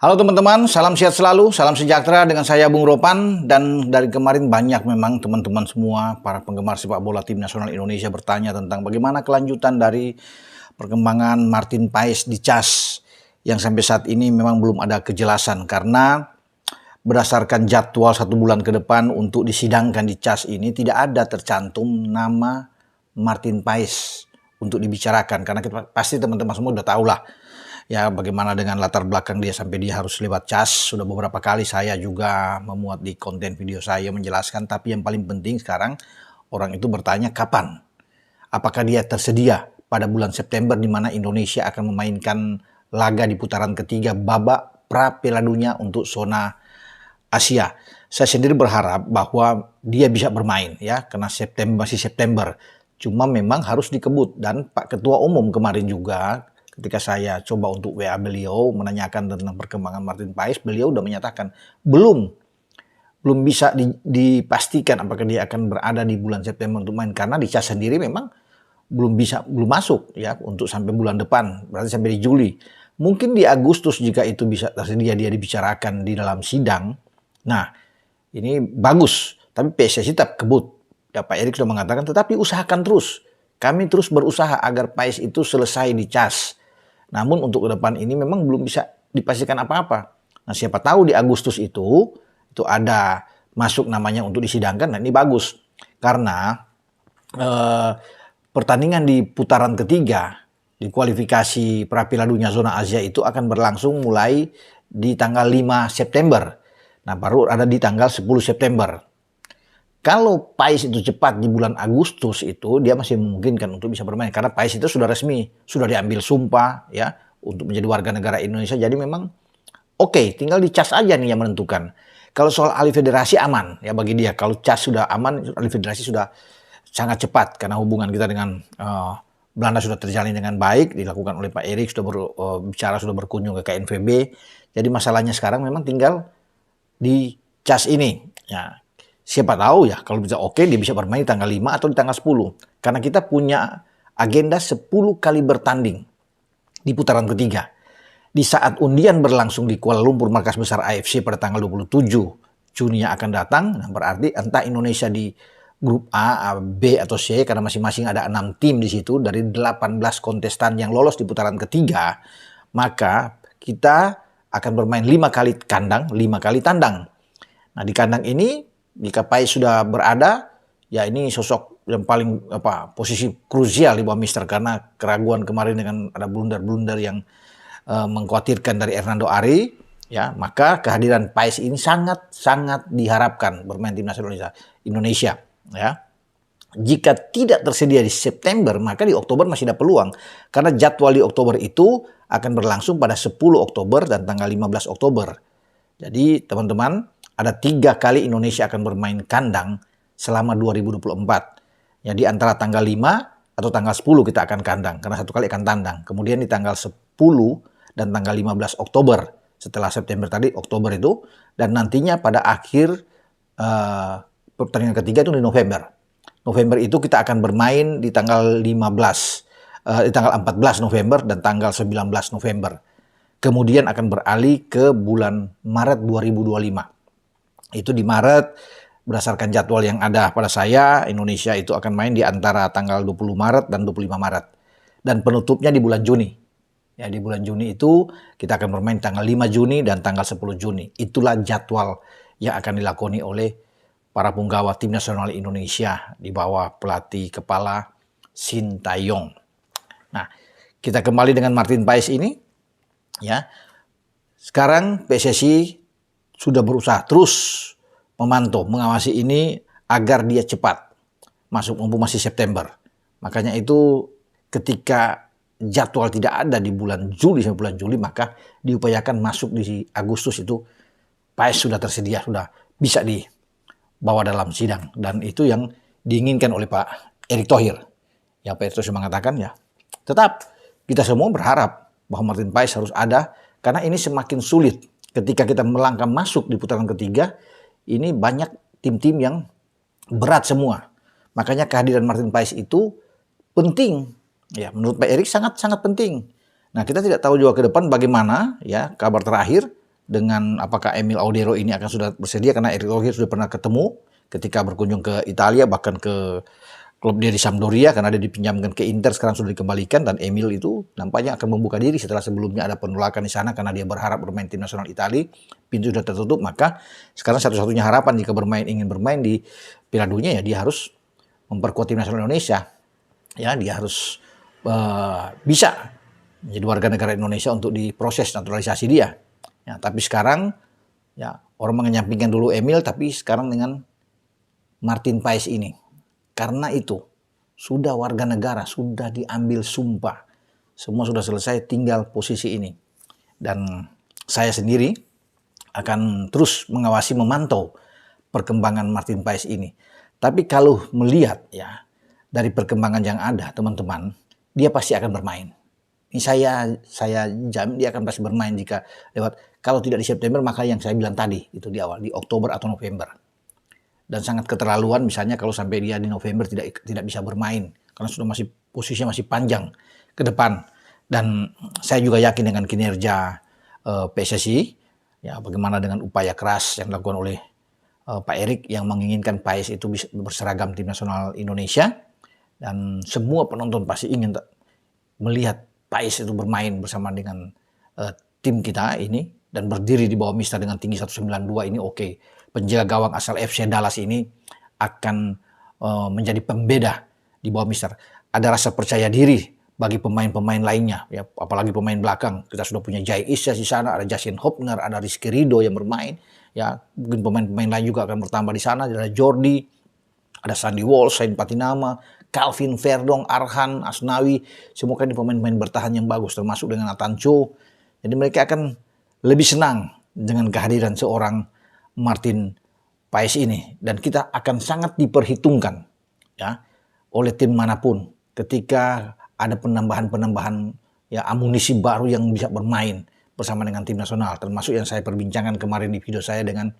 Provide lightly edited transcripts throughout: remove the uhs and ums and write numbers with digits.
Halo teman-teman, salam sehat selalu, salam sejahtera dengan saya Bung Ropan. Dan dari kemarin banyak memang teman-teman semua, para penggemar sepak bola tim nasional Indonesia bertanya tentang bagaimana kelanjutan dari perkembangan Martin Paes di CAS yang sampai saat ini memang belum ada kejelasan. Karena berdasarkan jadwal 1 bulan ke depan untuk disidangkan di CAS ini tidak ada tercantum nama Martin Paes untuk dibicarakan. Karena pasti teman-teman semua udah tahu lah ya bagaimana dengan latar belakang dia sampai dia harus lewat CAS. Sudah beberapa kali saya juga memuat di konten video saya menjelaskan, tapi yang paling penting sekarang orang itu bertanya kapan. Apakah dia tersedia pada bulan September di mana Indonesia akan memainkan laga di putaran ketiga babak pra Piala Dunia untuk zona Asia. Saya sendiri berharap bahwa dia bisa bermain ya, karena masih September. Cuma memang harus dikebut, dan Pak Ketua Umum kemarin juga ketika saya coba untuk WA beliau menanyakan tentang perkembangan Martin Paes, beliau udah menyatakan belum bisa dipastikan apakah dia akan berada di bulan September untuk main, karena di CAS sendiri memang belum masuk ya untuk sampai bulan depan, berarti sampai di Juli. Mungkin di Agustus jika itu bisa tersedia dia dibicarakan di dalam sidang. Nah, ini bagus, tapi PSSI tetap kebut. Ya, Pak Erik sudah mengatakan, tetapi usahakan terus. Kami terus berusaha agar Paes itu selesai di CAS. Namun untuk ke depan ini memang belum bisa dipastikan apa-apa. Nah, siapa tahu di Agustus itu ada masuk namanya untuk disidangkan. Nah, ini bagus. Karena pertandingan di putaran ketiga di kualifikasi pra Piala Dunia zona Asia itu akan berlangsung mulai di tanggal 5 September. Nah, baru ada di tanggal 10 September. Kalau Paes itu cepat di bulan Agustus itu dia masih memungkinkan untuk bisa bermain, karena Paes itu sudah resmi, sudah diambil sumpah ya untuk menjadi warga negara Indonesia. Jadi memang oke, tinggal di CAS aja nih yang menentukan. Kalau soal alih federasi aman ya bagi dia. Kalau CAS sudah aman, alih federasi sudah sangat cepat karena hubungan kita dengan Belanda sudah terjalin dengan baik, dilakukan oleh Pak Erik, sudah berbicara, sudah berkunjung ke KNVB. Jadi masalahnya sekarang memang tinggal di CAS ini ya. Siapa tahu ya kalau bisa oke dia bisa bermain di tanggal 5 atau di tanggal 10. Karena kita punya agenda 10 kali bertanding di putaran ketiga. Di saat undian berlangsung di Kuala Lumpur, markas besar AFC pada tanggal 27 Juni yang akan datang, nah berarti entah Indonesia di grup A, B, atau C, karena masing-masing ada 6 tim di situ dari 18 kontestan yang lolos di putaran ketiga, maka kita akan bermain 5 kali kandang, 5 kali tandang. Nah, di kandang ini jika Paes sudah berada, ya ini sosok yang paling posisi krusial di bawah Mister, karena keraguan kemarin dengan ada blunder-blunder yang mengkhawatirkan dari Hernando Ari, ya maka kehadiran Paes ini sangat diharapkan bermain timnas Indonesia, ya. Jika tidak tersedia di September, maka di Oktober masih ada peluang, karena jadwal di Oktober itu akan berlangsung pada 10 Oktober dan tanggal 15 Oktober. Jadi teman-teman, ada 3 kali Indonesia akan bermain kandang selama 2024. Ya, di antara tanggal 5 atau tanggal 10 kita akan kandang, karena 1 kali akan tandang. Kemudian di tanggal 10 dan tanggal 15 Oktober, setelah September tadi, Oktober itu. Dan nantinya pada akhir pertandingan ketiga itu di November. November itu kita akan bermain di tanggal 14 November dan tanggal 19 November. Kemudian akan beralih ke bulan Maret 2025. Itu di Maret, berdasarkan jadwal yang ada pada saya, Indonesia itu akan main di antara tanggal 20 Maret dan 25 Maret. Dan penutupnya di bulan Juni. Ya, di bulan Juni itu kita akan bermain tanggal 5 Juni dan tanggal 10 Juni. Itulah jadwal yang akan dilakoni oleh para punggawa tim nasional Indonesia di bawah pelatih kepala Sintayong. Nah, kita kembali dengan Martin Paes ini. Ya, sekarang PSSI sudah berusaha terus memantau, mengawasi ini agar dia cepat masuk, mumpung masih September. Makanya itu ketika jadwal tidak ada di bulan Juli sampai bulan Juli, maka diupayakan masuk di Agustus itu Paes sudah tersedia, sudah bisa dibawa dalam sidang. Dan itu yang diinginkan oleh Pak Erick Thohir. Yang Pak Erick Thohir mengatakan ya, tetap kita semua berharap bahwa Martin Paes harus ada, karena ini semakin sulit. Ketika kita melangkah masuk di putaran ketiga, ini banyak tim-tim yang berat semua. Makanya kehadiran Martin Paes itu penting. Menurut Pak Erik sangat-sangat penting. Nah, kita tidak tahu juga ke depan bagaimana ya kabar terakhir dengan apakah Emil Audero ini akan sudah bersedia, karena Erick Thohir sudah pernah ketemu ketika berkunjung ke Italia, bahkan ke klub dia di Sampdoria, karena dia dipinjamkan ke Inter, sekarang sudah dikembalikan, dan Emil itu nampaknya akan membuka diri setelah sebelumnya ada penolakan di sana karena dia berharap bermain tim nasional Italia, pintu sudah tertutup. Maka sekarang satu-satunya harapan jika ingin bermain di Piala Dunia, ya dia harus memperkuat tim nasional Indonesia. Ya, dia harus bisa menjadi warga negara Indonesia untuk diproses naturalisasi dia. Ya, tapi sekarang ya orang menyampingkan dulu Emil, tapi sekarang dengan Martin Paes ini. Karena itu, sudah warga negara, sudah diambil sumpah. Semua sudah selesai, tinggal posisi ini. Dan saya sendiri akan terus mengawasi, memantau perkembangan Martin Paes ini. Tapi kalau melihat ya dari perkembangan yang ada, teman-teman, dia pasti akan bermain. Ini saya jamin dia akan pasti bermain jika lewat, kalau tidak di September, maka yang saya bilang tadi, itu di awal, di Oktober atau November. Dan sangat keterlaluan misalnya kalau sampai dia di November tidak bisa bermain karena sudah posisinya masih panjang ke depan. Dan saya juga yakin dengan kinerja PSSI, ya bagaimana dengan upaya keras yang dilakukan oleh Pak Erick yang menginginkan Paes itu bisa berseragam tim nasional Indonesia, dan semua penonton pasti ingin melihat Paes itu bermain bersama dengan tim kita ini dan berdiri di bawah Mister dengan tinggi 192 ini oke. Penjaga gawang asal FC Dallas ini akan menjadi pembeda di bawah Mister. Ada rasa percaya diri bagi pemain-pemain lainnya, ya, apalagi pemain belakang. Kita sudah punya Jai Isyas di sana, ada Justin Hopner, ada Rizky Ridho yang bermain. Ya, mungkin pemain-pemain lain juga akan bertambah di sana. Ada Jordi, ada Sandy Walsh, Sain Patinama, Calvin Verdong, Arhan, Asnawi. Semua kan pemain-pemain bertahan yang bagus, termasuk dengan Nathan Cho. Jadi mereka akan lebih senang dengan kehadiran seorang Martin Paes ini, dan kita akan sangat diperhitungkan ya oleh tim manapun ketika ada penambahan ya amunisi baru yang bisa bermain bersama dengan tim nasional, termasuk yang saya perbincangkan kemarin di video saya dengan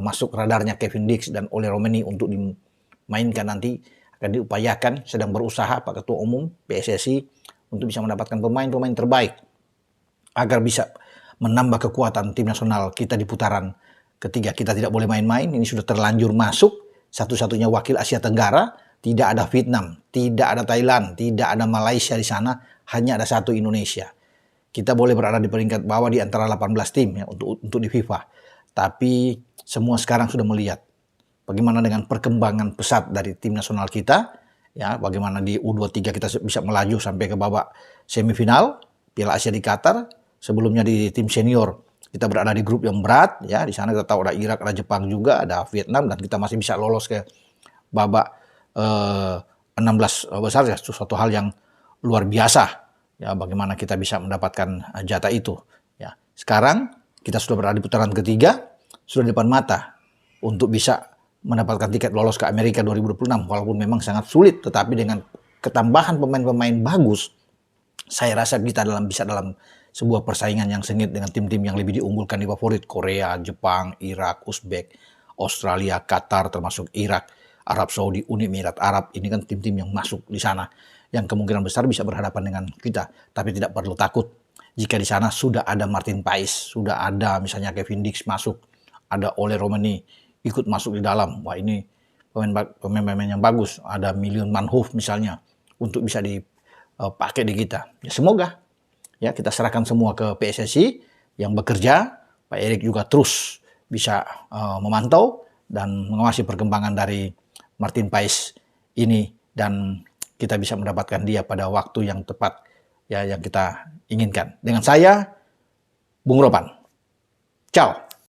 masuk radarnya Kevin Dix dan Ole Romeni untuk dimainkan nanti, akan diupayakan, sedang berusaha Pak Ketua Umum PSSI untuk bisa mendapatkan pemain-pemain terbaik agar bisa menambah kekuatan tim nasional kita di putaran ketiga. Kita tidak boleh main-main, ini sudah terlanjur masuk, satu-satunya wakil Asia Tenggara, tidak ada Vietnam, tidak ada Thailand, tidak ada Malaysia di sana, hanya ada satu Indonesia. Kita boleh berada di peringkat bawah di antara 18 tim ya, untuk di FIFA. Tapi semua sekarang sudah melihat bagaimana dengan perkembangan pesat dari tim nasional kita, ya, bagaimana di U23 kita bisa melaju sampai ke babak semifinal Piala Asia di Qatar. Sebelumnya di tim senior kita berada di grup yang berat, ya, di sana kita tahu ada Irak, ada Jepang juga, ada Vietnam, dan kita masih bisa lolos ke babak 16 besar, ya, suatu hal yang luar biasa, ya, bagaimana kita bisa mendapatkan jatah itu, ya. Sekarang kita sudah berada di putaran ketiga, sudah di depan mata untuk bisa mendapatkan tiket lolos ke Amerika 2026, walaupun memang sangat sulit, tetapi dengan ketambahan pemain-pemain bagus, saya rasa kita bisa dalam sebuah persaingan yang sengit dengan tim-tim yang lebih diunggulkan di favorit, Korea, Jepang, Irak, Uzbek, Australia, Qatar, termasuk Irak, Arab Saudi, Uni Emirat Arab. Ini kan tim-tim yang masuk di sana, yang kemungkinan besar bisa berhadapan dengan kita. Tapi tidak perlu takut jika di sana sudah ada Martin Paes, sudah ada misalnya Kevin Dix masuk, ada Ole Romeni ikut masuk di dalam. Wah, ini pemain-pemain yang bagus. Ada Milion Manhoef misalnya untuk bisa dipakai di kita. Ya, semoga ya kita serahkan semua ke PSSI yang bekerja. Pak Erick juga terus bisa memantau dan mengawasi perkembangan dari Martin Paes ini, dan kita bisa mendapatkan dia pada waktu yang tepat, ya, yang kita inginkan. Dengan saya, Bung Ropan. Ciao.